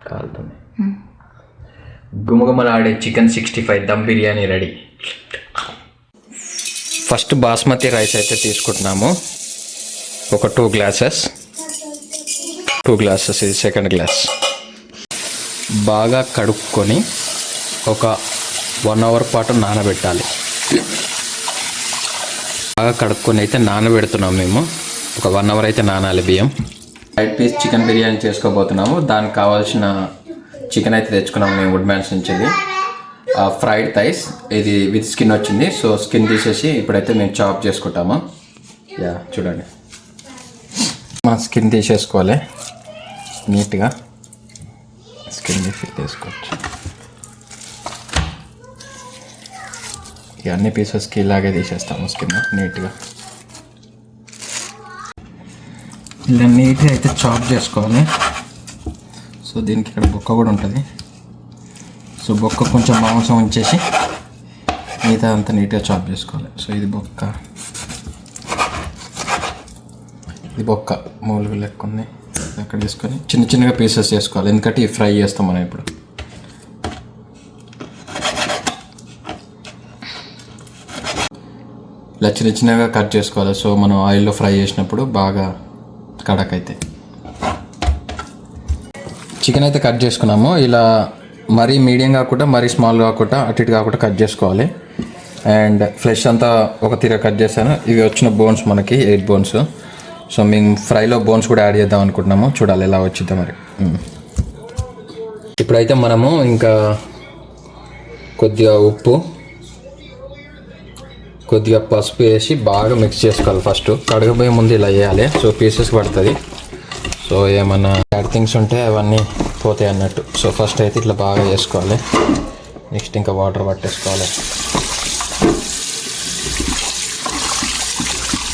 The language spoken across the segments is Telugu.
కాలుతుంది. గుమగుమలాడే chicken 65 dum biryani ready. First basmati rice అయితే తీసుకుంటున్నాము. ఒక 2 గ్లాసెస్ ఇది సెకండ్ గ్లాస్. బాగా కడుక్కొని ఒక 1 అవర్ పాటు నానబెట్టాలి. బాగా కడుక్కొని అయితే నానబెడుతున్నాము మేము. ఒక 1 అవర్ అయితే నానాలి బియ్యం. 5 పీస్ చికెన్ బిర్యానీ చేసుకోబోతున్నాము. దానికి కావాల్సిన చికెన్ అయితే తెచ్చుకున్నాము మేము వుడ్ మ్యాన్స్ నుంచి. ఫ్రైడ్ థైస్, ఇది విత్ స్కిన్ వచ్చింది. సో స్కిన్ తీసేసి ఇప్పుడైతే మేము చాప్ చేసుకుంటాము. చూడండి, మన స్కిన్ తీసేసుకోవాలి నీట్గా. స్కిన్ తీసుకోవచ్చు. అన్ని పీసెస్కి ఇలాగే తీసేస్తాము స్కిన్ నీట్గా. ఇలా నీట్గా అయితే చాప్ చేసుకోవాలి. సో దీనికి ఇక్కడ బొక్క కూడా ఉంటుంది. సో బొక్క కొంచెం మాంసం ఉంచేసి మిగతా అంతా నీట్గా చాప్ చేసుకోవాలి. సో ఇది బొక్క మూలుగు లెక్క ఉంది. అక్కడ తీసుకొని చిన్న చిన్నగా పీసెస్ చేసుకోవాలి, ఎందుకంటే ఇవి ఫ్రై చేస్తాం మనం ఇప్పుడు. ఇలా చిన్న చిన్నగా కట్ చేసుకోవాలి. సో మనం ఆయిల్లో ఫ్రై చేసినప్పుడు బాగా కడక్ అయితే. చికెన్ అయితే కట్ చేసుకున్నాము. ఇలా మరీ మీడియం కాకుండా మరీ స్మాల్ కాకుండా అటు ఇటు కాకుండా కట్ చేసుకోవాలి. అండ్ ఫ్లెష్ అంతా ఒక తీర కట్ చేశాను. ఇవి వచ్చిన బోన్స్ మనకి 8 బోన్స్. సో మేము ఫ్రైలో బోన్స్ కూడా యాడ్ చేద్దాం అనుకుంటున్నాము. చూడాలి ఎలా వచ్చిందో మరి. ఇప్పుడైతే మనము ఇంకా కొద్దిగా ఉప్పు, కొద్దిగా పసుపు వేసి బాగా మిక్స్ చేసుకోవాలి. ఫస్ట్ కడగబోయే ముందు ఇలా వేయాలి. సో పీసెస్ పడుతుంది. సో ఏమన్నా బ్యాడ్ థింగ్స్ ఉంటే అవన్నీ పోతాయి అన్నట్టు. సో ఫస్ట్ అయితే ఇట్లా బాగా చేసుకోవాలి. నెక్స్ట్ ఇంకా వాటర్ పట్టేసుకోవాలి.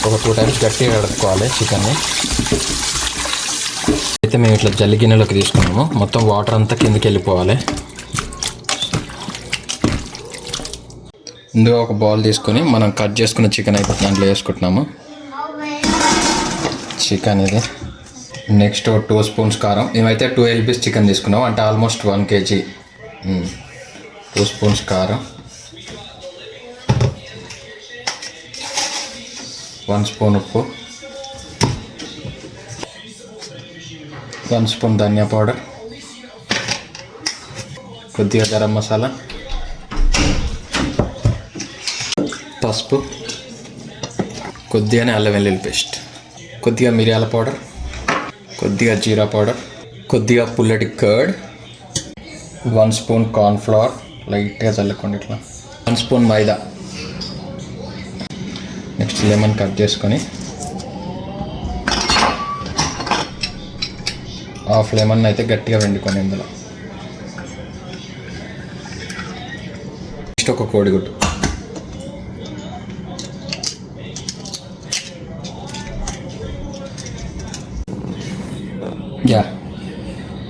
ఒక 2 టైమ్స్ గట్టిగా కడుక్కోవాలి చికెన్ని. అయితే మేము ఇట్లా జల్లి గిన్నెలోకి తీసుకున్నాము. మొత్తం వాటర్ అంతా కిందకి వెళ్ళిపోవాలి. ముందుగా ఒక బౌల్ తీసుకొని మనం కట్ చేసుకున్న చికెన్ అయితే దాంట్లో వేసుకుంటున్నాము. చికెన్ ఇది. నెక్స్ట్ 2 స్పూన్స్ కారం. మేమైతే 12 పీస్ చికెన్ తీసుకున్నాం, అంటే ఆల్మోస్ట్ 1 kg. 2 స్పూన్స్ కారం, 1 స్పూన్ ఉప్పు, 1 స్పూన్ ధనియా పౌడర్, కొద్దిగా గరం మసాలా, పసుపు, కొద్దిగానే అల్లం వెల్లుల్లి పేస్ట్, కొద్దిగా మిరియాల పౌడర్, కొద్దిగా జీరా పౌడర్, కొద్దిగా పుల్లటి కర్డ్, 1 స్పూన్ కార్న్ఫ్లవర్ లైట్గా చల్లుకోండి ఇట్లా, 1 స్పూన్ మైదా. నెక్స్ట్ లెమన్ కట్ చేసుకొని హాఫ్ లెమన్ అయితే గట్టిగా వెండుకొని ఇందులో. నెక్స్ట్ ఒక కోడిగుడ్డు.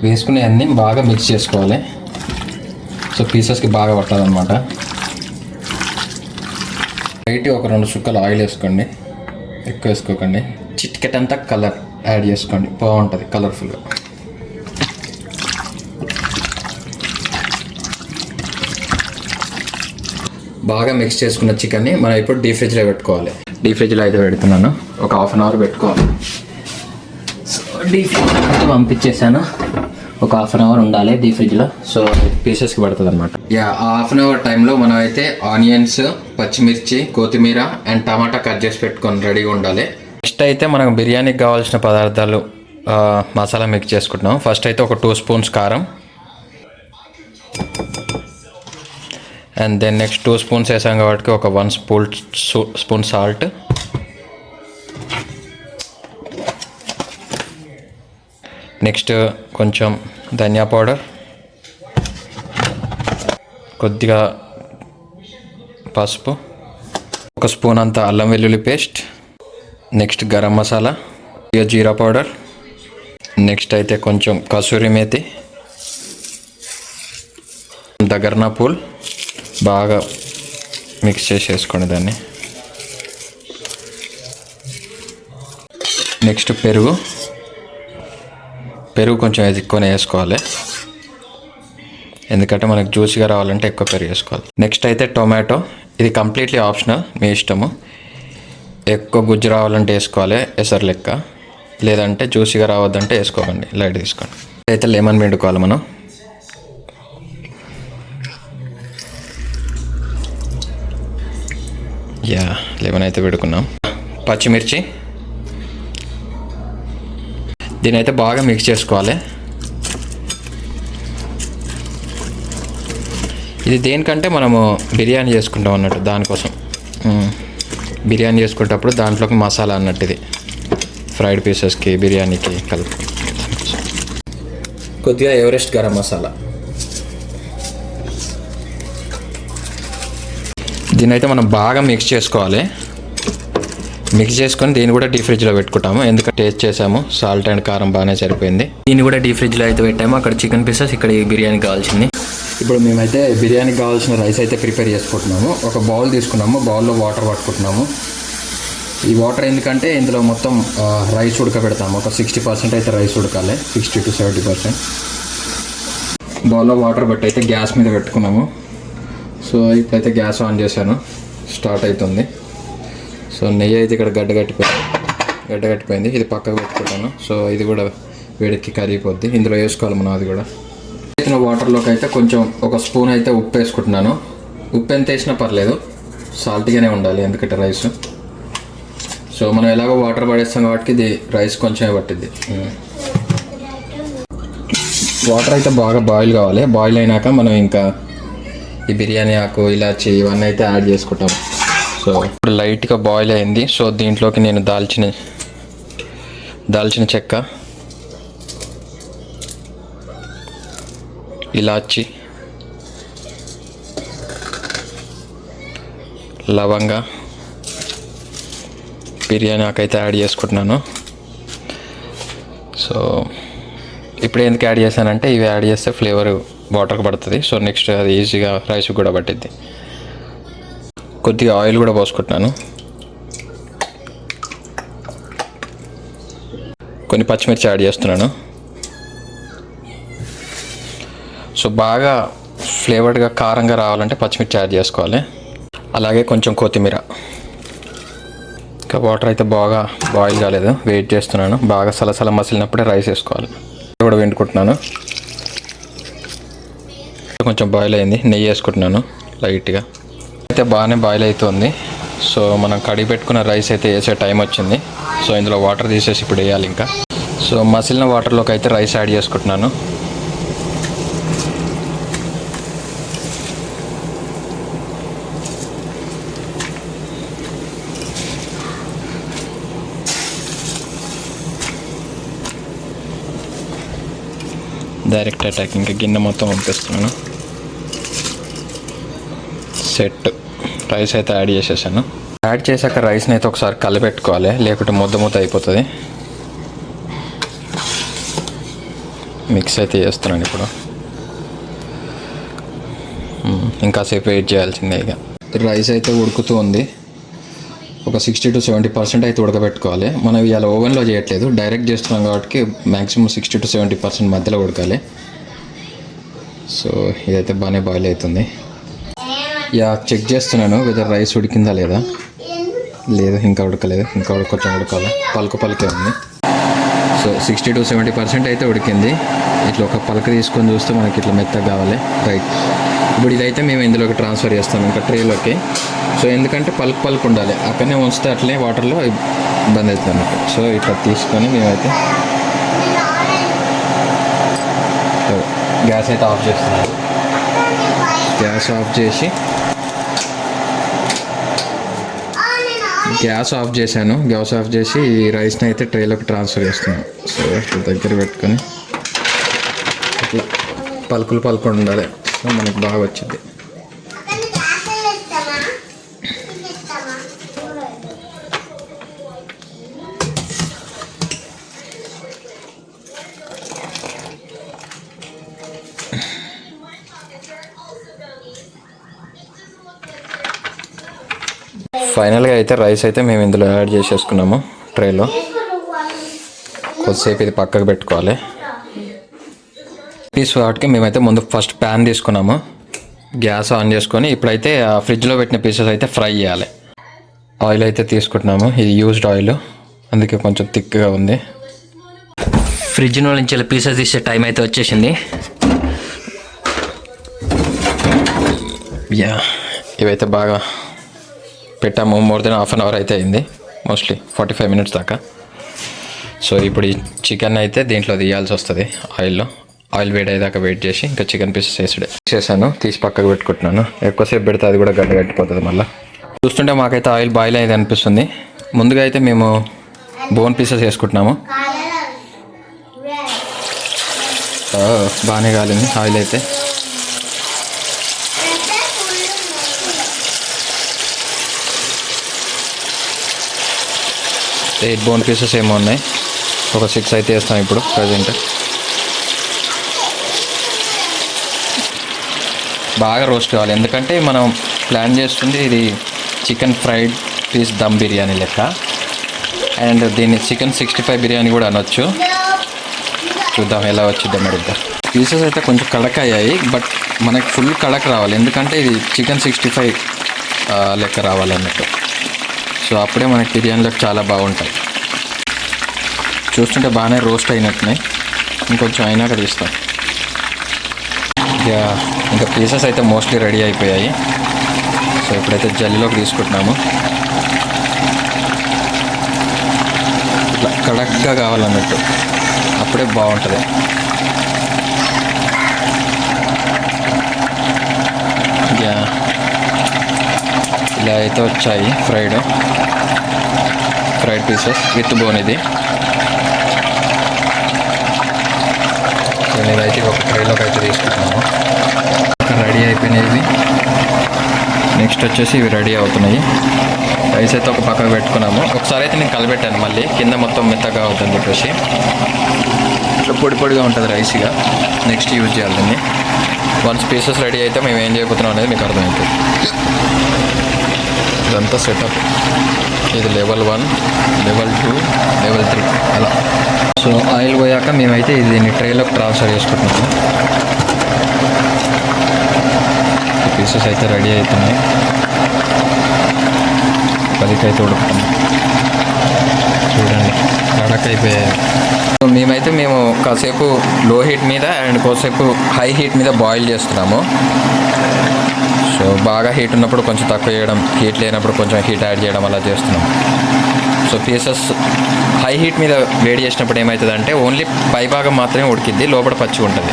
వేసుకునే అన్నీ బాగా మిక్స్ చేసుకోవాలి. సో పీసెస్కి బాగా పట్టాలన్నమాట. లైట్గా ఒక 2 చుక్కలు ఆయిల్ వేసుకోండి, ఎక్కువ వేసుకోకండి. చిటికెట్ అంతా కలర్ యాడ్ చేసుకోండి, బాగుంటుంది కలర్ఫుల్గా. బాగా మిక్స్ చేసుకున్న చికెన్ని మనం ఇప్పుడు డీప్ ఫ్రిడ్జ్లో పెట్టుకోవాలి. డీప్ ఫ్రిడ్జ్లో అయితే పెడుతున్నాను, ఒక 1/2 అవర్ పెట్టుకోవాలి. సో డీప్ ఫ్రిడ్జ్ పంపించేసాను. ఒక 1/2 అవర్ ఉండాలి డీప్ ఫ్రిడ్జ్లో. సో పీసెస్కి పడుతుంది అనమాట. ఆ 1/2 అవర్ టైంలో మనం అయితే ఆనియన్స్, పచ్చిమిర్చి, కొత్తిమీర అండ్ టమాటా కట్ చేసి పెట్టుకొని రెడీగా ఉండాలి. నెక్స్ట్ అయితే మనకు బిర్యానీకి కావాల్సిన పదార్థాలు మసాలా మిక్స్ చేసుకుంటున్నాం. ఫస్ట్ అయితే ఒక 2 స్పూన్స్ కారం, అండ్ దెన్ నెక్స్ట్ 2 స్పూన్స్ వేసాం కాబట్టి ఒక 1 స్పూన్ సాల్ట్, నెక్స్ట్ కొంచెం ధనియా పౌడర్, కొద్దిగా పసుపు, 1 స్పూన్ అంత అల్లం వెల్లుల్లి పేస్ట్, నెక్స్ట్ గరం మసాలా, జీరా పౌడర్, నెక్స్ట్ అయితే కొంచెం కసూరి మేతి, దగర్నా పూల్. బాగా మిక్స్ చేసి వేసుకోండి దాన్ని. నెక్స్ట్ పెరుగు కొంచెం ఎక్కువనే వేసుకోవాలి, ఎందుకంటే మనకు జ్యూసీగా రావాలంటే ఎక్కువ పెరుగు వేసుకోవాలి. నెక్స్ట్ అయితే టొమాటో, ఇది కంప్లీట్లీ ఆప్షనల్, మీ ఇష్టము. ఎక్కువ గుజ్జు రావాలంటే వేసుకోవాలి ఎసరు లెక్క, లేదంటే జ్యూసీగా రావద్దంటే వేసుకోకండి, లైట్ తీసుకోండి. అయితే లెమన్ పిండుకోవాలి మనం. లెమన్ అయితే పెట్టుకున్నాం. పచ్చిమిర్చి, దీని అయితే బాగా మిక్స్ చేసుకోవాలి. ఇది దేనికంటే మనము బిర్యానీ చేసుకుంటాం అన్నట్టు, దానికోసం. బిర్యానీ చేసుకునేటప్పుడు దాంట్లోకి మసాలా అన్నట్టు, ఇది ఫ్రైడ్ పీసెస్కి బిర్యానీకి కలుపు. కొద్దిగా ఎవరెస్ట్ గరం మసాలా. దీని అయితే మనం బాగా మిక్స్ చేసుకోవాలి. మిక్స్ చేసుకొని దీన్ని కూడా డీప్ ఫ్రిడ్జ్లో పెట్టుకుంటాము, ఎందుకంటే టేస్ట్ చేసాము, సాల్ట్ అండ్ కారం బాగానే సరిపోయింది. దీన్ని కూడా డీప్ ఫ్రిడ్జ్లో అయితే పెట్టాము. అక్కడ చికెన్ పీసెస్, ఇక్కడ ఈ బిర్యానీ కావాల్సింది. ఇప్పుడు మేమైతే బిర్యానీకి కావాల్సిన రైస్ అయితే ప్రిపేర్ చేసుకుంటున్నాము. ఒక బౌల్ తీసుకున్నాము, బౌల్లో వాటర్ పట్టుకుంటున్నాము. ఈ వాటర్ ఎందుకంటే ఇందులో మొత్తం రైస్ ఉడకబెడతాము. ఒక 60% అయితే రైస్ ఉడకాలి, 60 to 70%. బౌల్లో వాటర్ పెట్టి అయితే గ్యాస్ మీద పెట్టుకున్నాము. సో ఇప్పుడైతే గ్యాస్ ఆన్ చేశాను, స్టార్ట్ అవుతుంది. సో నెయ్యి అయితే ఇక్కడ గడ్డగట్టిపోయింది, ఇది పక్కకు పెట్టుకుంటాను. సో ఇది కూడా వేడికి కరిగిపోద్ది, ఇందులో వేసుకోవాలి మనం. అది కూడా వేసిన వాటర్లోకి అయితే కొంచెం ఒక స్పూన్ అయితే ఉప్పు వేసుకుంటున్నాను. ఉప్పు ఎంత వేసినా పర్లేదు, సాల్ట్గానే ఉండాలి, ఎందుకంటే రైస్. సో మనం ఎలాగో వాటర్ పడేస్తాం కాబట్టి ఇది రైస్ కొంచెమే పట్టిద్ది. వాటర్ అయితే బాగా బాయిల్ కావాలి. బాయిల్ అయినాక మనం ఇంకా ఈ బిర్యానీ ఆకు, ఇలాచి ఇవన్నీ అయితే యాడ్ చేసుకుంటాం. సో ఇప్పుడు లైట్గా బాయిల్ అయింది. సో దీంట్లోకి నేను దాల్చిన చెక్క, ఇలాచి, లవంగ, బిర్యానీ ఆకు అయితే యాడ్ చేసుకుంటున్నాను. సో ఇప్పుడు ఎందుకు యాడ్ చేశానంటే ఇవి యాడ్ చేస్తే ఫ్లేవర్ వాటర్కి పడుతుంది. సో నెక్స్ట్ అది ఈజీగా రైస్కి కూడా పట్టిద్ది. కొద్దిగా ఆయిల్ కూడా పోసుకుంటున్నాను. కొన్ని పచ్చిమిర్చి యాడ్ చేస్తున్నాను. సో బాగా ఫ్లేవర్డ్గా కారంగా రావాలంటే పచ్చిమిర్చి యాడ్ చేసుకోవాలి. అలాగే కొంచెం కొత్తిమీర. ఇంకా వాటర్ అయితే బాగా బాయిల్ కాలేదు, వెయిట్ చేస్తున్నాను. బాగా సలసల మసిలినప్పుడే రైస్ వేసుకోవాలి. కూడా వండుకుంటున్నాను. కొంచెం బాయిల్ అయింది, నెయ్యి వేసుకుంటున్నాను లైట్గా. అయితే బాగానే బాయిల్ అవుతుంది. సో మనం కడిగి పెట్టుకున్న రైస్ అయితే వేసే టైం వచ్చింది. సో ఇందులో వాటర్ తీసేసి ఇప్పుడు వేయాలి ఇంకా. సో మసిలిన వాటర్లోకి అయితే రైస్ యాడ్ చేసుకుంటున్నాను. డైరెక్ట్ అటాక్, ఇంకా గిన్నె మొత్తం పంపిస్తున్నాను. సెట్ రైస్ అయితే యాడ్ చేసేసాను. యాడ్ చేశాక రైస్ని అయితే ఒకసారి కలిపెట్టుకోవాలి, లేకుంటే ముద్ద అయిపోతుంది. మిక్స్ అయితే చేస్తున్నాను ఇప్పుడు. ఇంకాసేపు వెయిట్ చేయాల్సిందే. ఇక రైస్ అయితే ఉడుకుతూ ఉంది. ఒక 60 to 70% అయితే ఉడకబెట్టుకోవాలి. మనం ఇవాళ ఓవెన్లో చేయట్లేదు, డైరెక్ట్ చేస్తున్నాం కాబట్టి మ్యాక్సిమం 60 to 70% మధ్యలో ఉడకాలి. సో ఇదైతే బాగానే బాయిల్ అవుతుంది. చెక్ చేస్తున్నాను వెదర్ రైస్ ఉడికిందా లేదా. లేదు, ఇంకా ఉడకలేదు, ఇంకా కొంచెం ఉడకాలి, పలుకే ఉంది. సో 60 to 70% అయితే ఉడికింది. ఇట్లా ఒక పలక తీసుకొని చూస్తే మనకి ఇట్లా మెత్తగా కావాలి. రైట్, ఇప్పుడు ఇదైతే మేము ఇందులోకి ట్రాన్స్ఫర్ చేస్తాం ఇంకా ట్రేలోకి. సో ఎందుకంటే పలుకు ఉండాలి, అక్కడనే ఉంచితే అట్లనే వాటర్లో ఇబ్బంది అవుతుంది అన్నట్టు. సో ఇట్లా తీసుకొని మేమైతే గ్యాస్ అయితే ఆఫ్ చేస్తున్నాము. గ్యాస్ ఆఫ్ చేశాను. గ్యాస్ ఆఫ్ చేసి ఈ రైస్ని అయితే ట్రేలోకి ట్రాన్స్ఫర్ చేస్తున్నాను. సో ఇట్లా దగ్గర పెట్టుకొని ఇట్లా పలుకులు ఉండాలి. సో మనకు బాగా వచ్చింది. ఫైనల్గా అయితే రైస్ అయితే మేము ఇందులో యాడ్ చేసేసుకున్నాము ట్రేలో. కొద్దిసేపు ఇది పక్కకు పెట్టుకోవాలి. పీస్ వాటికి మేమైతే ముందు ఫస్ట్ ప్యాన్ తీసుకున్నాము, గ్యాస్ ఆన్ చేసుకొని ఇప్పుడైతే ఆ ఫ్రిడ్జ్లో పెట్టిన పీసెస్ అయితే ఫ్రై చేయాలి. ఆయిల్ అయితే తీసుకుంటున్నాము, ఇది యూజ్డ్ ఆయిల్ అందుకే కొంచెం థిక్గా ఉంది. ఫ్రిడ్జ్ నుంచి పీసెస్ తీసే టైం అయితే వచ్చేసింది. యా ఇవైతే బాగా పెట్టాము, more than half an hour అయితే అయింది, మోస్ట్లీ 45 minutes దాకా. సో ఇప్పుడు ఈ చికెన్ అయితే దీంట్లో తీయాల్సి వస్తుంది. ఆయిల్ వేడేదాకా వెయిట్ చేసి ఇంకా చికెన్ పీసెస్ చేసాను, తీసి పక్కకు పెట్టుకుంటున్నాను. ఎక్కువసేపు పెడితే అది కూడా గట్టిపోతుంది. మళ్ళీ చూస్తుంటే మాకైతే ఆయిల్ బాయిల్ అయింది అనిపిస్తుంది. ముందుగా అయితే మేము బోన్ పీసెస్ వేసుకుంటున్నాము. బాగానే కాలింది ఆయిల్ అయితే. ఎయిట్ బోన్ పీసెస్ ఏమో ఉన్నాయి, ఒక 6 అయితే వేస్తాం ఇప్పుడు ప్రజెంట్. బాగా రోస్ట్ కావాలి, ఎందుకంటే మనం ప్లాన్ చేస్తుంది ఇది chicken fried piece dum biryani లెక్క. అండ్ దీన్ని చికెన్ 65 బిర్యానీ కూడా అనొచ్చు. చూద్దాం ఎలా వచ్చిద్దాం మరి. పీసెస్ అయితే కొంచెం కడక్ అయ్యాయి, బట్ మనకి ఫుల్ కడక్ రావాలి, ఎందుకంటే ఇది చికెన్ 65 లెక్క రావాలన్నట్టు. సో అప్పుడే మనకి బిర్యానీలోకి చాలా బాగుంటాయి. చూస్తుంటే బాగానే రోస్ట్ అయినట్టున్నాయి, ఇంకొంచెం అయినాక తీస్తాం. ఇంకా పీసెస్ అయితే మోస్ట్లీ రెడీ అయిపోయాయి. సో ఇప్పుడైతే జల్లిలోకి తీసుకుంటున్నాము. ఇట్లా కడక్గా కావాలన్నట్టు, అప్పుడే బాగుంటుంది. ఇలా అయితే వచ్చాయి ఫ్రైడ్ పీసెస్ విత్ బోన్. ఇది నేనైతే ఒక ఫ్రైలోకి అయితే తీసుకుంటున్నాను. రెడీ అయిపోయినాయి. నెక్స్ట్ వచ్చేసి ఇవి రెడీ అవుతున్నాయి. రైస్ అయితే ఒక పక్కకు పెట్టుకున్నాము. ఒకసారి అయితే నేను కలబెట్టాను, మళ్ళీ కింద మొత్తం మెత్తగా అవుతుంది చెప్పేసి. ఇట్లా పొడిగా ఉంటుంది రైస్. ఇక నెక్స్ట్ యూజ్ చేయాలి దీన్ని. వన్స్ పీసెస్ రెడీ అయితే మేము ఏం చేయబోతున్నాం అనేది మీకు అర్థమవుతుంది. ఇదంతా సెటప్. ఇది లెవెల్ 1, లెవెల్ 2, లెవెల్ 3 అలా. సో ఆయిల్ పోయాక మేమైతే దీన్ని ట్రేలోకి ట్రాన్స్ఫర్ చేసుకుంటున్నాము. పీసెస్ అయితే రెడీ అవుతున్నాయి, 10కి అయితే ఉడుకుతుంది. చూడండి కడక్ అయిపోయాయి. మేము కాసేపు లో హీట్ మీద అండ్ కాసేపు హై హీట్ మీద బాయిల్ చేస్తున్నాము. సో బాగా హీట్ ఉన్నప్పుడు కొంచెం తక్కువ చేయడం, హీట్ లేనప్పుడు కొంచెం హీట్ యాడ్ చేయడం అలా చేస్తున్నాం. సో పీసెస్ హై హీట్ మీద వేడి చేసినప్పుడు ఏమవుతుందంటే ఓన్లీ పై భాగం మాత్రమే ఉడికిద్ది, లోపల పచ్చి ఉంటుంది.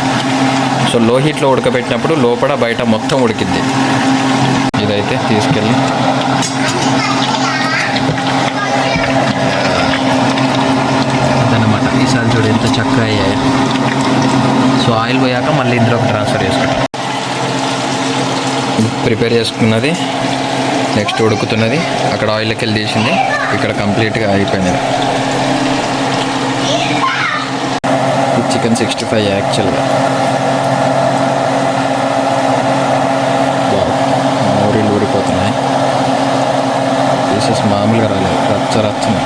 సో లో హీట్లో ఉడకబెట్టినప్పుడు లోపల బయట మొత్తం ఉడికిద్ది. ఇదైతే తీసుకెళ్ళి అదనమాట. ఈసారి చూడు ఎంత చక్కగా అయ్యాయి. సో ఆయిల్ పోయాక మళ్ళీ ఇందులోకి ట్రాన్స్ఫర్ చేసుకుంటాం. ప్రిపేర్ చేసుకున్నది నెక్స్ట్ ఉడుకుతున్నది. అక్కడ ఆయిల్కి వెళ్ళి తీసింది, ఇక్కడ కంప్లీట్గా అయిపోయినది. చికెన్ 65 యాక్చువల్గా. ఊరిలు ఊరిపోతున్నాయి. పీసెస్ మామూలుగా రాలేదు, రచ్చని.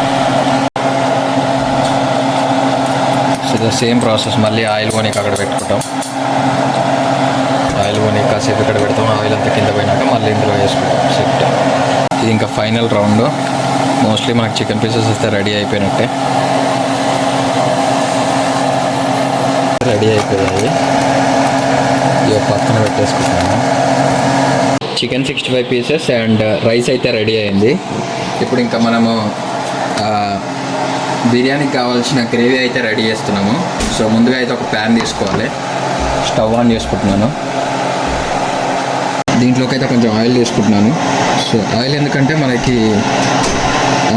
So the same process. మళ్ళీ ఆయిల్ పోనీకి అక్కడ పెట్టుకుంటాం. ఆయిల్ పోనీ కాసేపు ఇక్కడ పెడతాం. ఆయిల్ అంతా కింద పోయినాక మళ్ళీ ఇందులో వేసుకుంటాం. సెట్. ఇది ఇంకా ఫైనల్ రౌండ్. మోస్ట్లీ మనకు చికెన్ పీసెస్ అయితే రెడీ అయిపోయినట్టే. రెడీ అయిపోయాయి. ఇవి పక్కన పెట్టేసుకుంటాము. చికెన్ 65 పీసెస్ అండ్ రైస్ అయితే రెడీ అయింది. ఇప్పుడు ఇంకా మనము బిర్యానీకి కావాల్సిన గ్రేవీ అయితే రెడీ చేస్తున్నాము. సో ముందుగా అయితే ఒక ప్యాన్ తీసుకోవాలి. స్టవ్ ఆన్ చేసుకుంటున్నాను. దీంట్లోకి అయితే కొంచెం ఆయిల్ తీసుకుంటున్నాను. సో ఆయిల్ ఎందుకంటే మనకి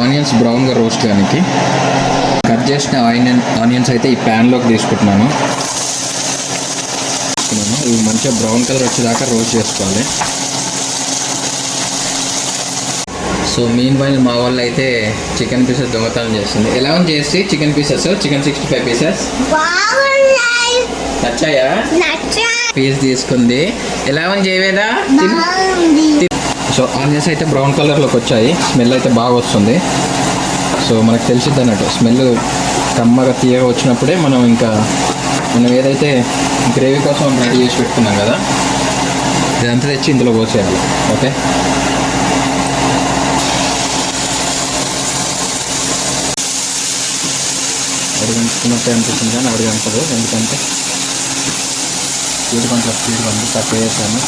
ఆనియన్స్ బ్రౌన్గా రోస్ట్ చేయడానికి. కట్ చేసిన ఆనియన్స్ అయితే ఈ ప్యాన్లోకి తీసుకుంటున్నాను. ఇవి మంచిగా బ్రౌన్ కలర్ వచ్చేదాకా రోస్ట్ చేసుకోవాలి. సో మీన్ వైల్ మా వాళ్ళు అయితే చికెన్ పీసెస్ దొంగతనం చేస్తుంది. ఎలా ఉంది చేసి చికెన్ పీసెస్? చికెన్ 65 పీసెస్ నచ్చాయా? పీస్ తీసుకుంది. ఎలా ఉంది చేయవేదా? సో ఆనియన్స్ అయితే బ్రౌన్ కలర్లోకి వచ్చాయి. స్మెల్ అయితే బాగా వస్తుంది. సో మనకు తెలిసిద్ది అన్నట్టు స్మెల్ కమ్మగా తీయగా వచ్చినప్పుడే మనం ఏదైతే గ్రేవీ కోసం రెడీ చేసి పెట్టుకున్నాం కదా, ఇదంతా తెచ్చి ఇందులో పోసేయాలి. ఓకే, అడిగంటుకున్నట్టే అనిపిస్తుంది కానీ అడిగంటదు, ఎందుకంటే స్పీడ్ ఉంది తక్కువ వేసాను.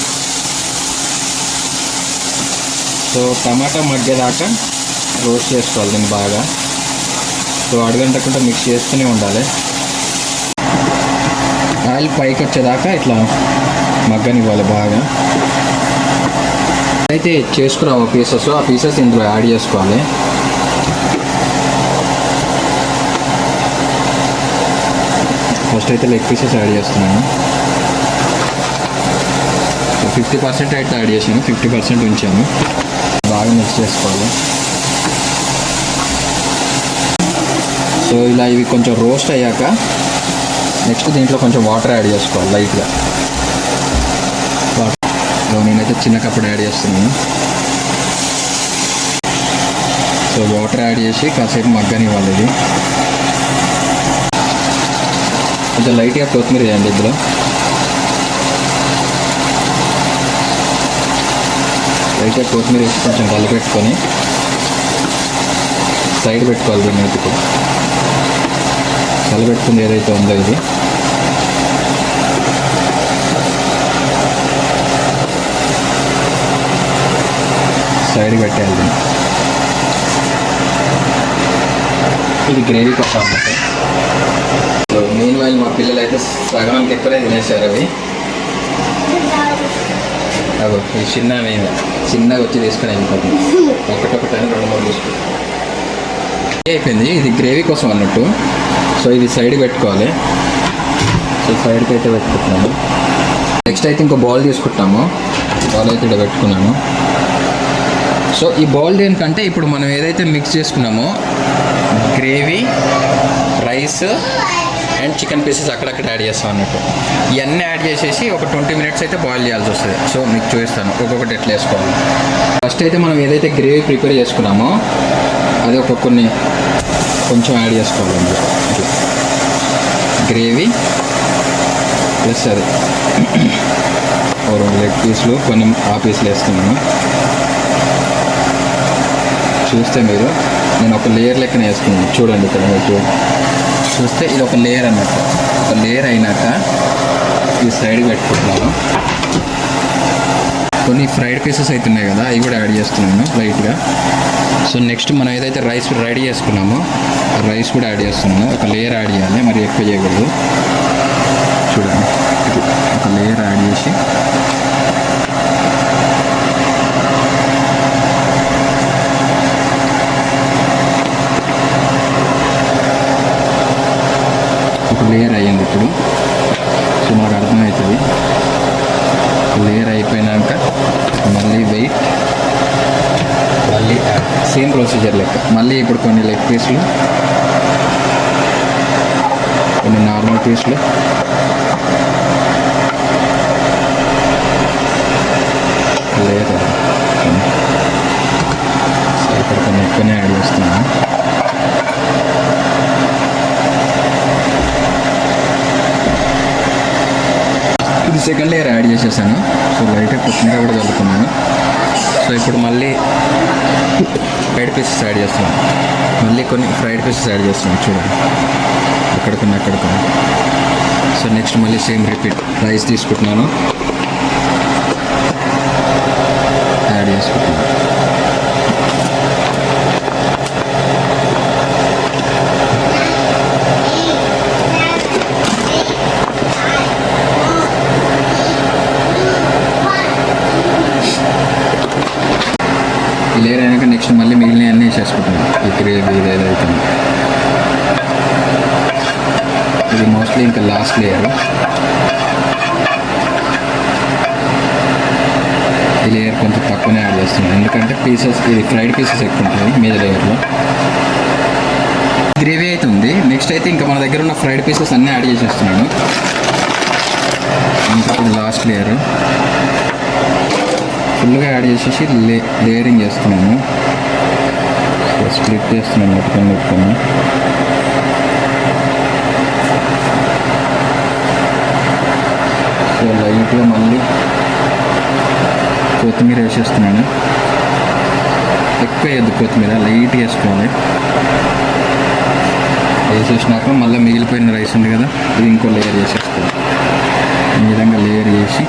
సో టమాటా మగ్గేదాకా రోస్ట్ చేసుకోవాలి దీన్ని బాగా. సో అడగంటకుండా మిక్స్ చేస్తూనే ఉండాలి. ఆయిల్ పైకి వచ్చేదాకా ఇట్లా మగ్గనివ్వాలి బాగా. అయితే చేసుకున్నాము పీసెస్, ఆ పీసెస్ ఇందులో యాడ్ చేసుకోవాలి. ఫస్ట్ అయితే లెగ్ పీసెస్ యాడ్ చేస్తున్నాను. 50% అయితే యాడ్ చేశాను, 50% ఉంచాను. బాగా మిక్స్ చేసుకోవాలి. సో ఇలా ఇవి కొంచెం రోస్ట్ అయ్యాక నెక్స్ట్ దీంట్లో కొంచెం వాటర్ యాడ్ చేసుకోవాలి లైట్గా. సో నేనైతే చిన్న కప్పుడు యాడ్ చేస్తున్నాను. సో వాటర్ యాడ్ చేసి కాసేపు మగ్గనివ్వాలి. ఇది కొంచెం లైట్గా కొత్తిమీర వేయండి ఇందులో. లైట్గా కొత్తిమీర వేసి కొంచెం కలిపెట్టుకొని సైడ్ పెట్టుకోవాలి. దీన్ని అయితే కలిపెట్టుకుంది ఏదైతే ఉందో ఇది సైడ్ పెట్టేయాలి. దీన్ని ఇది గ్రేవీ కోసం అన్నమాట. సో మెయిన్ వైల్ మా పిల్లలు అయితే సగానికి ఎక్కువనే తినేసారు అవి. అగో ఈ చిన్నగా వచ్చి తీసుకొని వెళ్ళిపోతుంది. ఒకటొకటని 2-3 తీసుకుంటాం. అయిపోయింది. ఇది గ్రేవీ కోసం అన్నట్టు. సో ఇది సైడ్ పెట్టుకోవాలి. సో సైడ్కి అయితే పెట్టుకుంటున్నాను. నెక్స్ట్ అయితే ఇంకో బౌల్ తీసుకుంటాము. బౌల్ అయితే ఇక్కడ పెట్టుకున్నాను. సో ఈ బౌల్ దేనికంటే ఇప్పుడు మనం ఏదైతే మిక్స్ చేసుకున్నామో gravy, rice and chicken pieces అక్కడక్కడ యాడ్ చేస్తాం అన్నట్టు. ఇవన్నీ యాడ్ చేసేసి ఒక 20 minutes అయితే బాయిల్ చేయాల్సి వస్తుంది. సో మీకు చూపిస్తాను ఒక్కొక్కటి ఎట్లా వేసుకోవాలి. ఫస్ట్ అయితే మనం ఏదైతే గ్రేవీ ప్రిపేర్ చేసుకున్నామో అది కొంచెం యాడ్ చేసుకోవాలండి. గ్రేవీ ప్లస్ అది లెగ్ పీస్లు కొన్ని ఆ పీసులు వేస్తున్నాను. చూస్తే మీరు నేను ఒక లేయర్ లెక్కన వేసుకున్నాను. చూడండి ఇక్కడ మీరు చూస్తే ఇది ఒక లేయర్ అన్నట్టు. ఒక లేయర్ అయినాక ఈ సైడ్కి పెట్టుకుంటున్నాను. కొన్ని ఫ్రైడ్ పీసెస్ అయితే ఉన్నాయి కదా, అవి కూడా యాడ్ చేస్తున్నాను లైట్గా. సో నెక్స్ట్ మనం ఏదైతే రైస్ రెడీ చేసుకున్నామో ఆ రైస్ కూడా యాడ్ చేస్తున్నాను. ఒక లేయర్ యాడ్ చేయాలి, మరి ఎక్కువ చేయకూడదు. చూడండి ఒక లేయర్ యాడ్ చేసి ఒక లేయర్ అయ్యింది ఇప్పుడు. సో మనకు అర్థమవుతుంది. లేయర్ అయిపోయినాక మళ్ళీ వెయిట్, మళ్ళీ సేమ్ ప్రొసీజర్ లెక్క మళ్ళీ ఇప్పుడు కొన్ని లెగ్ పీస్లు, కొన్ని నార్మల్ పీస్లు, లేయర్ ఇక్కడ కొన్ని ఎక్కువనే యాడ్ చేస్తున్నాను. ఇది సెకండ్ లేయర్ యాడ్ చేసేసాను. సో లైట్గా కొత్తిమీర కూడా కలుపుకున్నాను. సో ఇప్పుడు మళ్ళీ ఫ్రైడ్ పీసెస్ యాడ్ చేస్తున్నాను. మళ్ళీ కొన్ని ఫ్రైడ్ పీసెస్ యాడ్ చేస్తున్నాను. చూడండి అక్కడికి. సో నెక్స్ట్ మళ్ళీ సేమ్ రిపీట్. రైస్ తీసుకుంటున్నాను, యాడ్ చేసుకుంటున్నాను. లేయర్ అయినాక నెక్స్ట్ మళ్ళీ మిగిలిన అన్నీ వేసేసుకుంటాను. ఈ గ్రేవీ ఏదైతే ఇది మోస్ట్లీ ఇంకా లాస్ట్ లేయర్. ఈ లేయర్ కొంచెం తక్కువనే యాడ్ చేస్తున్నాను, ఎందుకంటే పీసెస్ ఇది ఫ్రైడ్ పీసెస్ ఎక్కువ ఉంటాయి మీద లేయర్లో. గ్రేవీ అయితే ఉంది. నెక్స్ట్ అయితే ఇంకా మన దగ్గర ఉన్న ఫ్రైడ్ పీసెస్ అన్నీ యాడ్ చేసేస్తున్నాను. ఇంకా లాస్ట్ లేయర్ ఫుల్గా యాడ్ చేసేసి లేయరింగ్ చేస్తున్నాను. స్ప్లిట్ చేస్తున్నాను పెట్టుకొని. సో లైట్గా మళ్ళీ కొత్తిమీర వేసేస్తున్నాను. ఎక్కువ వేయద్దు కొత్తిమీర, లైట్గా వేసుకోవాలి. వేసేసినాక మళ్ళీ మిగిలిపోయిన రైస్ ఉంది కదా, ఇది ఇంకో లేయర్ చేసేస్తాను. ఈ విధంగా లేయర్ చేసి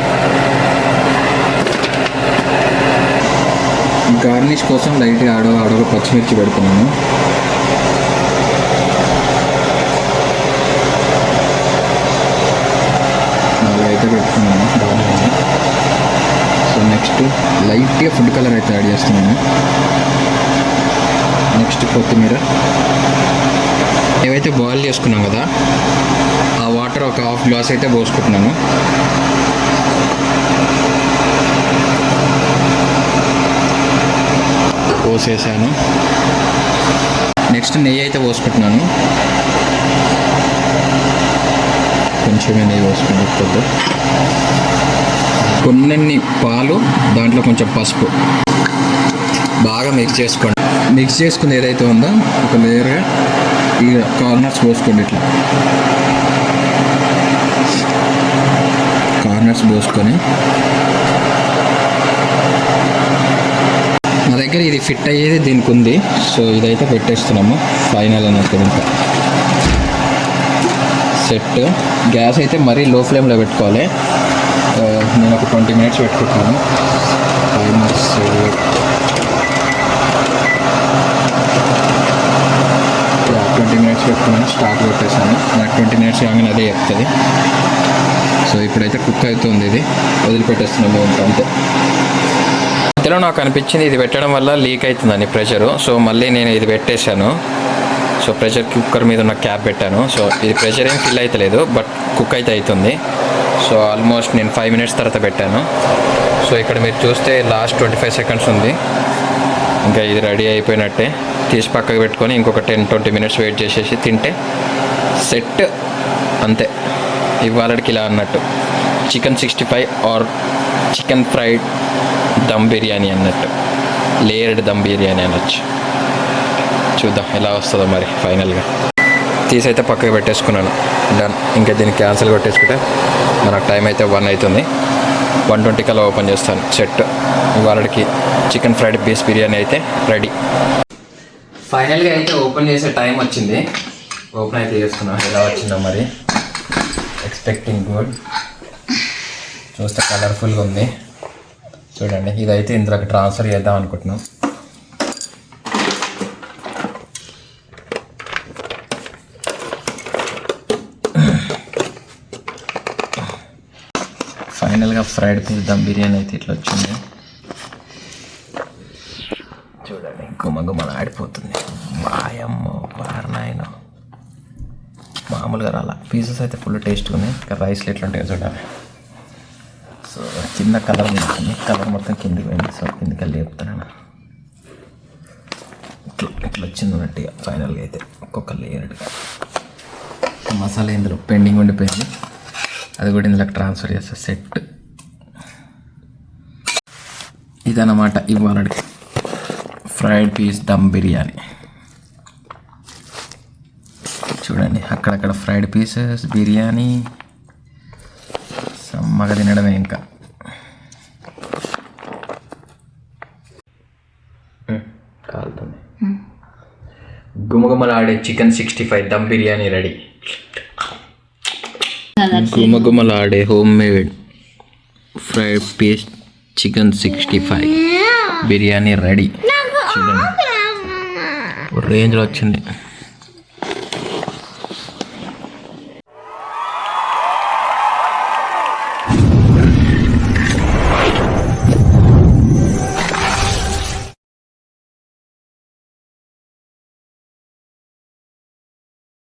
గార్నిష్ కోసం లైట్గా ఆడొక పచ్చిమిర్చి పెడుతున్నాను. అయితే పెట్టుకున్నాను బాగుంది. సో నెక్స్ట్ లైట్గా ఫుడ్ కలర్ అయితే యాడ్ చేస్తున్నాను. నెక్స్ట్ కొత్తిమీర. ఏవైతే బాయిల్ చేసుకున్నాం కదా ఆ వాటర్ ఒక హాఫ్ గ్లాస్ అయితే పోసుకుంటున్నాను. పోసేసాను. నెక్స్ట్ నెయ్యి అయితే పోసుకుంటున్నాను. కొంచెమే నెయ్యి పోసుకుంటే కొన్ని పాలు, దాంట్లో కొంచెం పసుపు బాగా మిక్స్ చేసుకోండి. మిక్స్ చేసుకుని ఏదైతే ఉందో ఒక లేయర్గా ఈ కార్నర్స్ పోసుకోండి. ఇట్లా కార్నర్స్ పోసుకొని మా దగ్గర ఇది ఫిట్ అయ్యేది దీనికి ఉంది. సో ఇదైతే పెట్టేస్తున్నాము ఫైనల్ అన్నట్టు. ఇంకా సెట్. గ్యాస్ అయితే మరీ లో ఫ్లేమ్లో పెట్టుకోవాలి. నేను ఒక 20 minutes పెట్టుకుంటున్నాను. 5 minutes 20 minutes పెట్టుకున్నాను. స్టార్ట్ పెట్టేసాను. నాకు 20 minutes కాగానే అదే చెప్తుంది. సో ఇప్పుడైతే కుక్ అవుతుంది. ఇది వదిలిపెట్టేస్తున్నాము ఇంకా అంతే. ఇంతలో నాకు అనిపించింది ఇది పెట్టడం వల్ల లీక్ అవుతుందని ప్రెషరు. సో మళ్ళీ నేను ఇది పెట్టేశాను. సో ప్రెషర్ కుక్కర్ మీద ఉన్న క్యాప్ పెట్టాను. సో ఇది ప్రెషర్ ఏం ఫిల్ అవుతలేదు, బట్ కుక్ అయితే అవుతుంది. సో ఆల్మోస్ట్ నేను 5 minutes తర్వాత పెట్టాను. సో ఇక్కడ మీరు చూస్తే లాస్ట్ 25 seconds ఉంది. ఇంకా ఇది రెడీ అయిపోయినట్టే. తీసి పక్కకు పెట్టుకొని ఇంకొక 10-20 minutes వెయిట్ చేసేసి తింటే సెట్. అంతే, ఇవాళకి ఇలా అన్నట్టు chicken 65 or chicken fried dum biryani అన్నట్టు, లేయర్డ్ దమ్ బిర్యానీ అనొచ్చు. చూద్దాం ఎలా వస్తుందో మరి ఫైనల్గా. తీసైతే పక్కకు పెట్టేసుకున్నాను. డన్. ఇంకా దీన్ని క్యాన్సిల్ కొట్టేసుకుంటే మనకు టైం అయితే 1 అవుతుంది. 1:20 కల్లా ఓపెన్ చేస్తాను సెట్. ఇవాళకి చికెన్ ఫ్రైడ్ పీస్ బిర్యానీ అయితే రెడీ. ఫైనల్గా అయితే ఓపెన్ చేసే టైం వచ్చింది. ఓపెన్ అయితే చేస్తున్నాను. ఎలా వచ్చిందో మరి. Expecting good. చూస్తే కలర్ఫుల్గా ఉంది చూడండి. ఇదైతే ఇందులోకి ట్రాన్స్ఫర్ చేద్దాం అనుకుంటున్నాం. ఫైనల్గా ఫ్రైడ్ పీస్ దమ్ బిర్యానీ అయితే ఇట్లా వచ్చింది చూడండి. గుమ్మగుమ్మలు ఆడిపోతుంది. బాయమ్మో బారనాయన. మామూలుగా రాలా. పీసెస్ అయితే ఫుల్ టేస్ట్గా ఉన్నాయి. ఇంకా రైస్లు ఎట్లుంటాయో చూడాలి. సో కింద కలర్ ఉంటుంది. కలర్ మొత్తం కిందికి పోయింది. సో కిందికి వెళ్ళి చెప్తాను. ఇట్లా వచ్చింది అన్నట్టుగా ఫైనల్గా అయితే ఒక్కొక్క లేయర్గా. మసాలా ఇందులో పెండింగ్ ఉండిపోయింది, అది కూడా ఇందులోకి ట్రాన్స్ఫర్ చేస్తా. సెట్. ఇదన్నమాట ఇవాళకి ఫ్రైడ్ పీస్ దమ్ బిర్యానీ. చూడండి అక్కడక్కడ ఫ్రైడ్ పీసెస్ బిర్యానీ సమ్మగా తినడమే. ఇంకా కాలుతుంది. గుమగుమలాడే చికెన్ 65 దమ్ బిర్యానీ రెడీ. గుమగుమలాడే homemade fried piece chicken 65 biryani ready. చూడండి రేంజ్లో వచ్చింది.